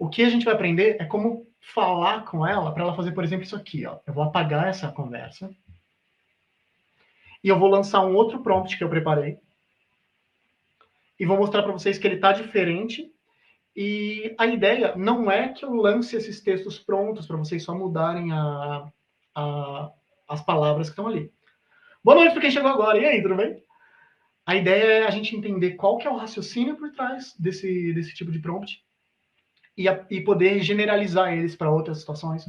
O que a gente vai aprender é como falar com ela para ela fazer, por exemplo, isso aqui. Ó. Eu vou apagar essa conversa e eu vou lançar um outro prompt que eu preparei e vou mostrar para vocês que ele está diferente. E a ideia não é que eu lance esses textos prontos para vocês só mudarem as palavras que estão ali. Boa noite para quem chegou agora. E aí, tudo bem? A ideia é a gente entender qual que é o raciocínio por trás desse tipo de prompt e poder generalizar eles para outras situações,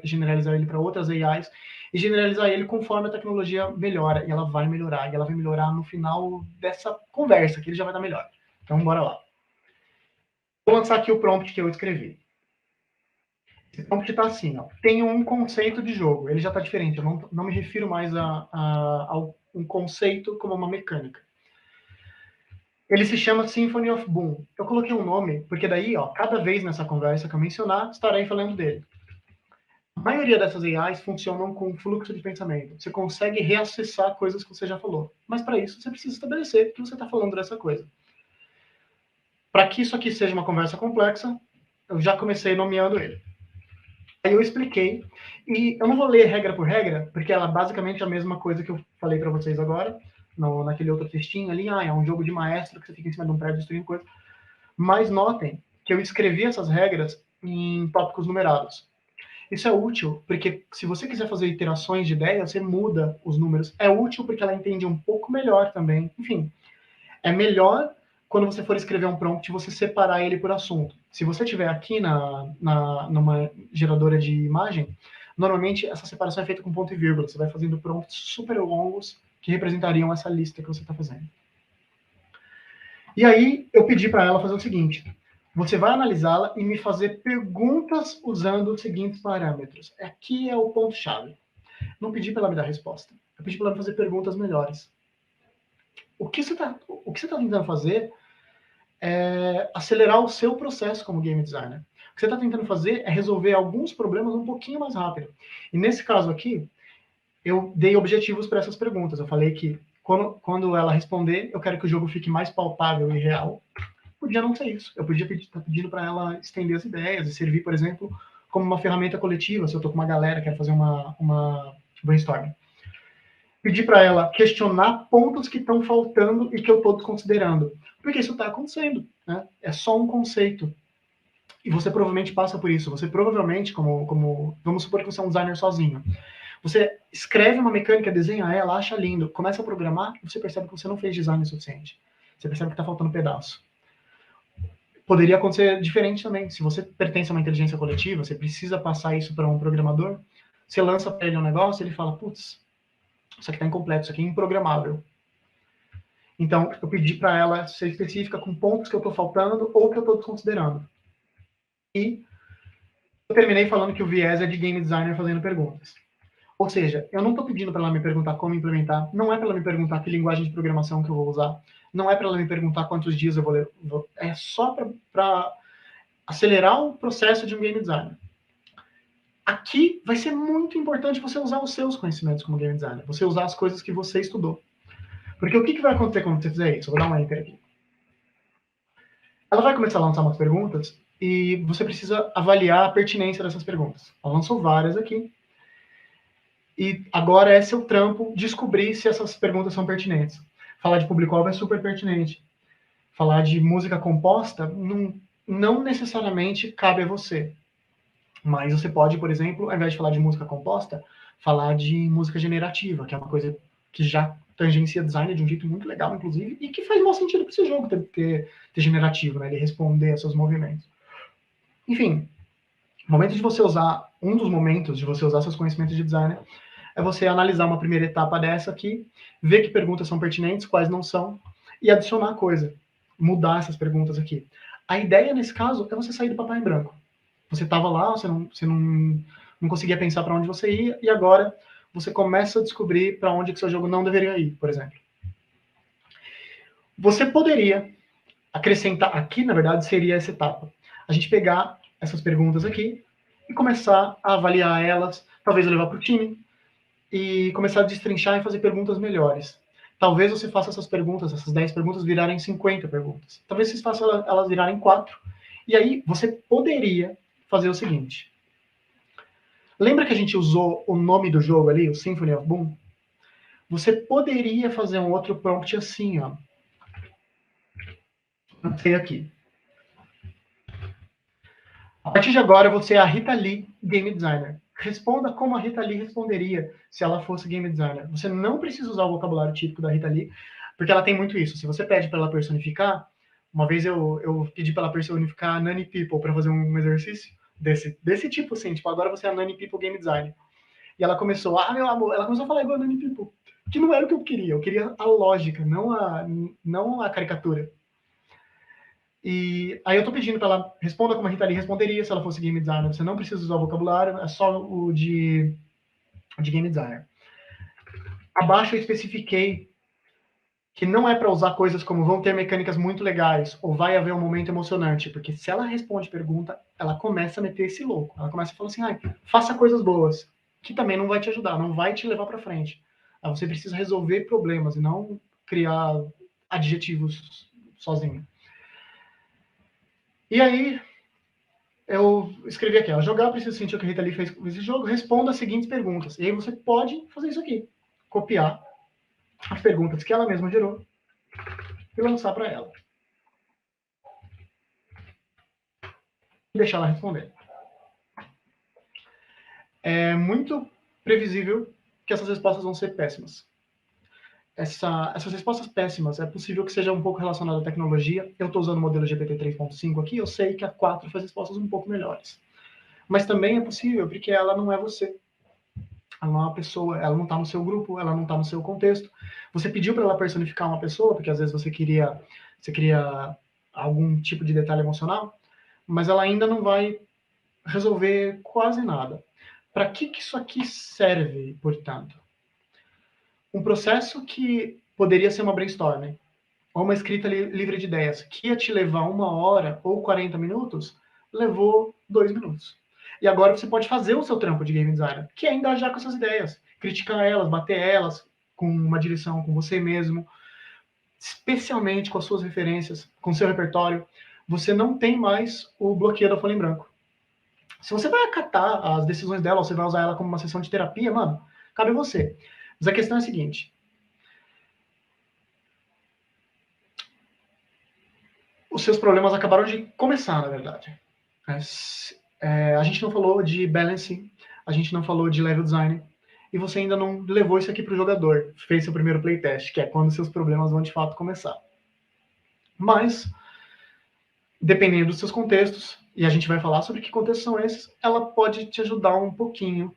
generalizar ele para outras AIs e generalizar ele conforme a tecnologia melhora. E ela vai melhorar. E ela vai melhorar no final dessa conversa, que ele já vai estar melhor. Então, bora lá. Vou lançar aqui o prompt que eu escrevi. Esse prompt está assim, ó. Tem um conceito de jogo. Ele já está diferente. Eu não me refiro mais a um conceito como uma mecânica. Ele se chama Symphony of Boom. Eu coloquei um nome, porque daí, ó, cada vez nessa conversa que eu mencionar, estarei falando dele. A maioria dessas AIs funcionam com fluxo de pensamento. Você consegue reacessar coisas que você já falou. Mas para isso, você precisa estabelecer que você está falando dessa coisa. Para que isso aqui seja uma conversa complexa, eu já comecei nomeando ele. Aí eu expliquei, e eu não vou ler regra por regra, porque ela é basicamente a mesma coisa que eu falei para vocês agora, naquele outro textinho ali, é um jogo de maestro que você fica em cima de um prédio destruindo coisa. Mas notem que eu escrevi essas regras em tópicos numerados. Isso é útil, porque se você quiser fazer iterações de ideia, você muda os números. É útil porque ela entende um pouco melhor também. Enfim, é melhor quando você for escrever um prompt, você separar ele por assunto. Se você tiver aqui numa geradora de imagem, normalmente essa separação é feita com ponto e vírgula. Você vai fazendo prompts super longos que representariam essa lista que você está fazendo. E aí eu pedi para ela fazer o seguinte: você vai analisá-la e me fazer perguntas usando os seguintes parâmetros. Aqui é o ponto-chave. Não pedi para ela me dar resposta. Eu pedi para ela me fazer perguntas melhores. O que você está tentando fazer é acelerar o seu processo como game designer. O que você está tentando fazer é resolver alguns problemas um pouquinho mais rápido. E nesse caso aqui, eu dei objetivos para essas perguntas. Eu falei que quando ela responder, eu quero que o jogo fique mais palpável e real. Podia não ser isso. Eu podia estar pedindo para ela estender as ideias e servir, por exemplo, como uma ferramenta coletiva. Se eu estou com uma galera que quer fazer uma brainstorming. Pedir para ela questionar pontos que estão faltando e que eu estou desconsiderando. Porque isso está acontecendo. Né? É só um conceito. E você provavelmente passa por isso. Você provavelmente, vamos supor que você é um designer sozinho. Você escreve uma mecânica, desenha ela, acha lindo, começa a programar e você percebe que você não fez design o suficiente. Você percebe que está faltando um pedaço. Poderia acontecer diferente também. Se você pertence a uma inteligência coletiva, você precisa passar isso para um programador, você lança para ele um negócio, ele fala, putz, isso aqui está incompleto, isso aqui é improgramável. Então, eu pedi para ela ser específica com pontos que eu estou faltando ou que eu estou desconsiderando. E eu terminei falando que o viés é de game designer fazendo perguntas. Ou seja, eu não estou pedindo para ela me perguntar como implementar, não é para ela me perguntar que linguagem de programação que eu vou usar, não é para ela me perguntar quantos dias eu vou ler, é só para acelerar o processo de um game designer. Aqui vai ser muito importante você usar os seus conhecimentos como game designer, você usar as coisas que você estudou. Porque o que vai acontecer quando você fizer isso? Eu vou dar um enter aqui. Ela vai começar a lançar umas perguntas e você precisa avaliar a pertinência dessas perguntas. Ela lançou várias aqui. E agora é seu trampo descobrir se essas perguntas são pertinentes. Falar de público-alvo é super pertinente. Falar de música composta não necessariamente cabe a você. Mas você pode, por exemplo, ao invés de falar de música composta, falar de música generativa, que é uma coisa que já tangencia design de um jeito muito legal, inclusive, e que faz mau sentido para esse jogo ter generativo, né? Ele responder a seus movimentos. Enfim, momento de você usar, um dos momentos de você usar seus conhecimentos de design é você analisar uma primeira etapa dessa aqui, ver que perguntas são pertinentes, quais não são, e adicionar coisa. Mudar essas perguntas aqui. A ideia, nesse caso, é você sair do papel em branco. Você estava lá, você não conseguia pensar para onde você ia, e agora você começa a descobrir para onde que seu jogo não deveria ir, por exemplo. Você poderia acrescentar, aqui na verdade seria essa etapa, a gente pegar essas perguntas aqui e começar a avaliar elas, talvez levar para o time, e começar a destrinchar e fazer perguntas melhores. Talvez você faça essas perguntas, essas 10 perguntas virarem 50 perguntas. Talvez você faça elas virarem 4, E aí você poderia fazer o seguinte. Lembra que a gente usou o nome do jogo ali, o Symphony of Boom? Você poderia fazer um outro prompt assim, ó. Tem aqui. A partir de agora, você é a Rita Lee, Game Designer. Responda como a Rita Lee responderia se ela fosse Game Designer. Você não precisa usar o vocabulário típico da Rita Lee, porque ela tem muito isso. Se você pede para ela personificar, uma vez eu pedi para ela personificar a Nani People para fazer um exercício desse tipo, assim, tipo, agora você é a Nani People Game Designer. E ela começou, meu amor, ela começou a falar igual a Nani People, que não era o que eu queria a lógica, não a caricatura. E aí eu tô pedindo para ela responda como a Rita Lee responderia se ela fosse game designer. Você não precisa usar o vocabulário, é só o de game designer. Abaixo eu especifiquei que não é para usar coisas como vão ter mecânicas muito legais ou vai haver um momento emocionante, porque se ela responde pergunta, ela começa a meter esse louco. Ela começa a falar assim, faça coisas boas, que também não vai te ajudar, não vai te levar para frente. Aí você precisa resolver problemas e não criar adjetivos sozinho. E aí, eu escrevi aqui, ó, jogar precisa sentir o que a Rita Lee fez com esse jogo, responda as seguintes perguntas. E aí você pode fazer isso aqui, copiar as perguntas que ela mesma gerou e lançar para ela. E deixar ela responder. É muito previsível que essas respostas vão ser péssimas. Essas respostas péssimas, é possível que seja um pouco relacionado à tecnologia. Eu estou usando o modelo GPT 3.5 aqui, eu sei que a 4 faz respostas um pouco melhores. Mas também é possível porque ela não é você. Ela não é uma pessoa, ela não está no seu grupo, ela não está no seu contexto. Você pediu para ela personificar uma pessoa, porque às vezes você queria algum tipo de detalhe emocional, mas ela ainda não vai resolver quase nada. Para que isso aqui serve, portanto? Um processo que poderia ser uma brainstorming, ou uma escrita livre de ideias, que ia te levar 1 hora ou 40 minutos, levou 2 minutos. E agora você pode fazer o seu trampo de game designer, que é engajar com essas ideias, criticar elas, bater elas com uma direção, com você mesmo, especialmente com as suas referências, com o seu repertório. Você não tem mais o bloqueio da folha em branco. Se você vai acatar as decisões dela, ou você vai usar ela como uma sessão de terapia, mano, cabe a você. Mas a questão é a seguinte: os seus problemas acabaram de começar, na verdade. A gente não falou de balancing, a gente não falou de level design, e você ainda não levou isso aqui para o jogador, fez seu primeiro playtest, que é quando seus problemas vão de fato começar. Mas, dependendo dos seus contextos, e a gente vai falar sobre que contextos são esses, ela pode te ajudar um pouquinho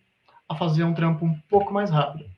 a fazer um trampo um pouco mais rápido.